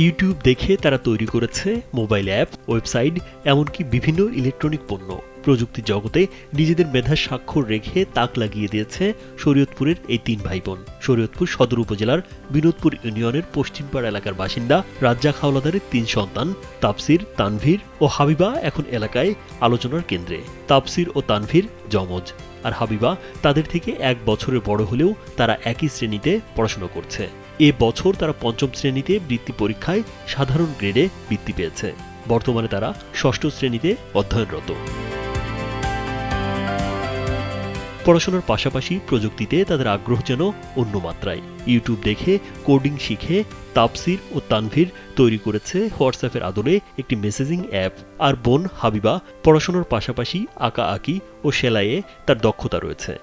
YouTube দেখে তারা তৈরি করেছে মোবাইল অ্যাপ, ওয়েবসাইট, এমনকি বিভিন্ন ইলেকট্রনিক পণ্য। প্রযুক্তি জগতে নিজেদের মেধার স্বাক্ষর রেখে তাক লাগিয়ে দিয়েছে শরীয়তপুরের এই তিন ভাই বোন। শরীয়তপুর সদর উপজেলার বিনোদপুর ইউনিয়নের পশ্চিমপাড়া এলাকার বাসিন্দা রাজ্জাক হাওলাদারের তিন সন্তান তাপসির, তানভীর ও হাবিবা এখন এলাকায় আলোচনার কেন্দ্রে। তাপসির ও তানভীর যমজ, আর হাবিবা তাদের থেকে 1 বছরের বড় হলেও তারা একই শ্রেণীতে পড়াশোনা করছে। এ বছর তারা 5ম শ্রেণীতে বৃত্তি পরীক্ষায় সাধারণ গ্রেডে বৃত্তি পেয়েছে। বর্তমানে তারা 6ষ্ঠ শ্রেণীতে অধ্যয়নরত। পড়াশোনার পাশাপাশি প্রযুক্তিতে তাদের আগ্রহ যেন অন্য মাত্রায়। ইউটিউব দেখে কোডিং শিখে তাপসির ও তানভীর তৈরি করেছে হোয়াটসঅ্যাপের আদলে একটি মেসেজিং অ্যাপ। আর বোন হাবিবা পড়াশোনার পাশাপাশি আঁকাআঁকি ও সেলাইয়ে তার দক্ষতা রয়েছে।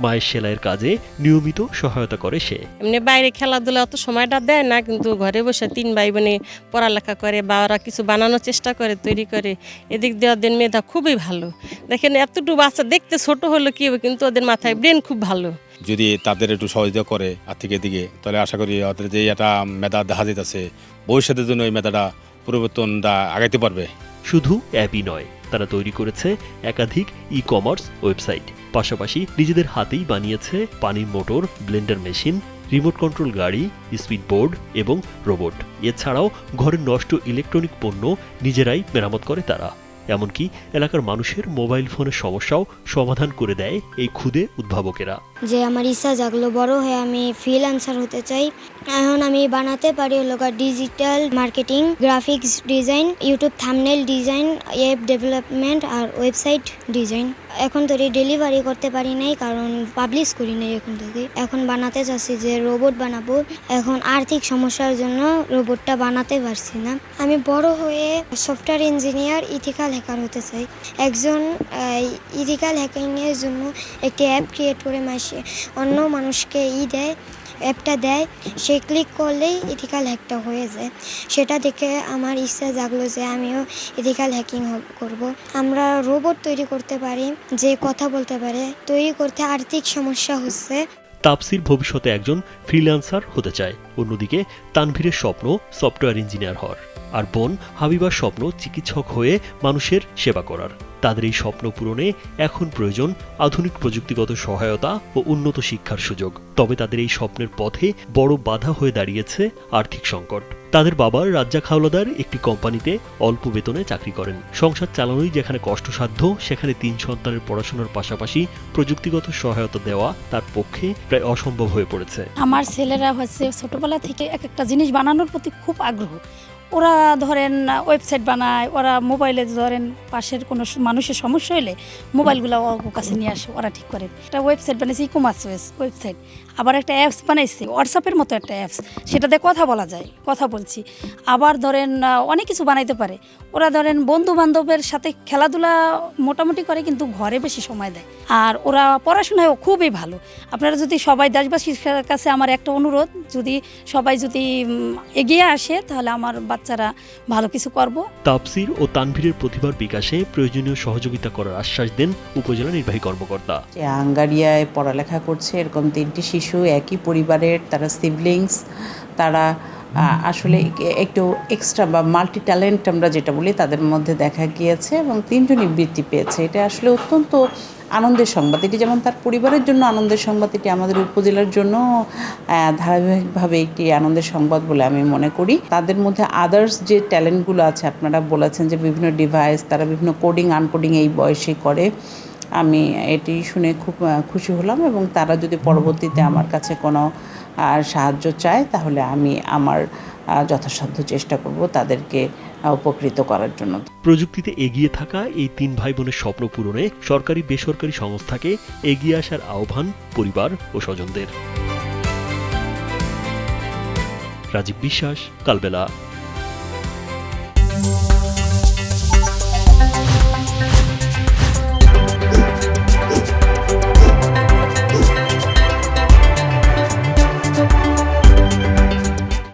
মায়ের সেলাইয়ের কাজে নিয়মিত সহায়তা করে সে। এমনি বাইরে খেলাধুলা অত সময়টা দেয় না, কিন্তু ঘরে বসে 3 ভাই বোনে পড়ালেখা করে বা ওরা কিছু বানানোর চেষ্টা করে, তৈরি করে। এদিক দিয়ে ওদের মেধা খুবই ভালো। দেখেন এতটুকু বাচ্চা দেখতে ছোট হলো কি হবে, কিন্তু ওদের মাথায় ব্রেন খুব ভালো। যদি তাদের একটু সহযোগিতা করে আর্থিক দিকে, তাহলে আশা করি ওদের যে একটা মেধা দেখা যেতেছে ভবিষ্যতের জন্য এই মেধাটা পরিবর্তনটা আগাইতে পারবে। শুধু অ্যাপই নয়, তারা তৈরি করেছে একাধিক ই-কমার্স ওয়েবসাইট। পাশাপাশি নিজেদের হাতেই বানিয়েছে পানির motor, Blender machine, remote control গাড়ি, স্পিড বোর্ড এবং রোবট। এছাড়াও ঘরের নষ্ট ইলেকট্রনিক পণ্য নিজেরাই মেরামত করে তারা। এমনকি এলাকার মানুষের মোবাইল ফোনের সমস্যাও সমাধান করে দেয় এই ক্ষুদে উদ্ভাবকেরা। যে আমার ইচ্ছা জাগলো বড় হয়ে আমি ফ্রিল্যান্সার হতে চাই। এখন আমি বানাতে পারি digital marketing, graphics design, YouTube thumbnail design, app development আর ওয়েবসাইট ডিজাইন। এখন তো ডেলিভারি করতে পারি নাই, কারণ পাবলিশ করি নাই এখন বানাতে চাচ্ছি যে রোবট বানাবো। এখন আর্থিক সমস্যার জন্য রোবটটা বানাতে পারছি না। আমি বড় হয়ে সফটওয়্যার ইঞ্জিনিয়ার, ইথিক্যাল হ্যাকার হতে চাই। একজন ইথিক্যাল হ্যাকিংয়ের জন্য একটি অ্যাপ ক্রিয়েট করে অন্য মানুষকে অ্যাপটা দেয়, সে ক্লিক করলেই ইথিক্যাল হ্যাকটা হয়ে যায়। সেটা দেখে আমার ইচ্ছা জাগলো যে আমিও ইথিক্যাল হ্যাকিং করব। আমরা রোবট তৈরি করতে পারি যে কথা বলতে পারে। তৈরি করতে আর্থিক সমস্যা হচ্ছে। তাপসির ভবিষ্যতে একজন ফ্রিল্যান্সার হতে চায়। অন্যদিকে তানভীরের স্বপ্ন সফটওয়্যার ইঞ্জিনিয়ার হওয়ার, আর বোন হাবিবার স্বপ্ন চিকিৎসক হয়ে মানুষের সেবা করার। তাদের এই স্বপ্ন পূরণে এখন প্রয়োজন আধুনিক প্রযুক্তিগত সহায়তা ও উন্নত শিক্ষার সুযোগ। তবে তাদের এই স্বপ্নের পথে বড় বাধা হয়ে দাঁড়িয়েছে আর্থিক সংকট। তাদের বাবা রাজ্জাক হাওলাদার একটি কোম্পানিতে অল্প বেতনে চাকরি করেন। সংসার চালানোই যেখানে কষ্টসাধ্য, সেখানে 3 সন্তানের পড়াশোনার পাশাপাশি প্রযুক্তিগত সহায়তা দেওয়া তার পক্ষে প্রায় অসম্ভব হয়ে পড়েছে। আমার ছেলেরা ছোটবেলা থেকে একটা জিনিস বানানোর প্রতি খুব আগ্রহ। ওরা ধরেন ওয়েবসাইট বানায়, ওরা মোবাইলে ধরেন পাশের কোনো মানুষের সমস্যা হলে মোবাইলগুলো ওর কাছে নিয়ে আসে, ওরা ঠিক করে। একটা ওয়েবসাইট বানিয়েছে, ই-কমার্স ওয়েবসাইট। আবার একটা অ্যাপস বানাইছে, হোয়াটসঅ্যাপের মতো একটা অ্যাপস, সেটাতে কথা বলা যায়, কথা বলছি। আবার ধরেন অনেক কিছু বানাইতে পারে। ওরা ধরেন বন্ধু বান্ধবের সাথে খেলাধুলা মোটামুটি করে, কিন্তু ঘরে বেশি সময় দেয়। আর ওরা পড়াশোনায়ও খুবই ভালো। আপনারা যদি সবাই দেশবাসীর কাছে আমার একটা অনুরোধ, সবাই যদি এগিয়ে আসে তাহলে আমার বাচ্চারা ভালো কিছু করব। তাপসির ও তানভীরের প্রতিভার বিকাশে প্রয়োজনীয় সহযোগিতা করার আশ্বাস দেন উপজেলা নির্বাহী কর্মকর্তা। হাঙ্গারিয়ায় পড়ালেখা করছে এরকম 3টি শিশু, একই পরিবারের, তারা সিবলিংস। তারা আসলে একটু এক্সট্রা বা মাল্টি ট্যালেন্ট আমরা যেটা বলি তাদের মধ্যে দেখা গিয়েছে, এবং 3জনই বৃত্তি পেয়েছে। এটা আসলে অত্যন্ত আনন্দের সংবাদ। এটি যেমন তার পরিবারের জন্য আনন্দের সংবাদ, এটি আমাদের উপজেলার জন্য ধারাবাহিকভাবে একটি আনন্দের সংবাদ বলে আমি মনে করি। তাদের মধ্যে আদার্স যে ট্যালেন্টগুলো আছে, আপনারা বলেছেন যে বিভিন্ন ডিভাইস, তারা বিভিন্ন কোডিং আনকোডিং এই বয়সে করে। আমি এটি শুনে খুব খুশি হলাম, এবং তারা যদি পরবর্তীতে আমার কাছে কোনো সাহায্য চায় তাহলে আমি আমার যথাসাধ্য চেষ্টা করব তাদেরকে উপকৃত করার জন্য। প্রযুক্তিতে এগিয়ে থাকা এই 3 ভাই বোনের স্বপ্ন পূরণে সরকারি বেসরকারি সংস্থাকে এগিয়ে আসার আহ্বান পরিবার ও স্বজনদের। রাজীব বিশ্বাস, কালবেলা।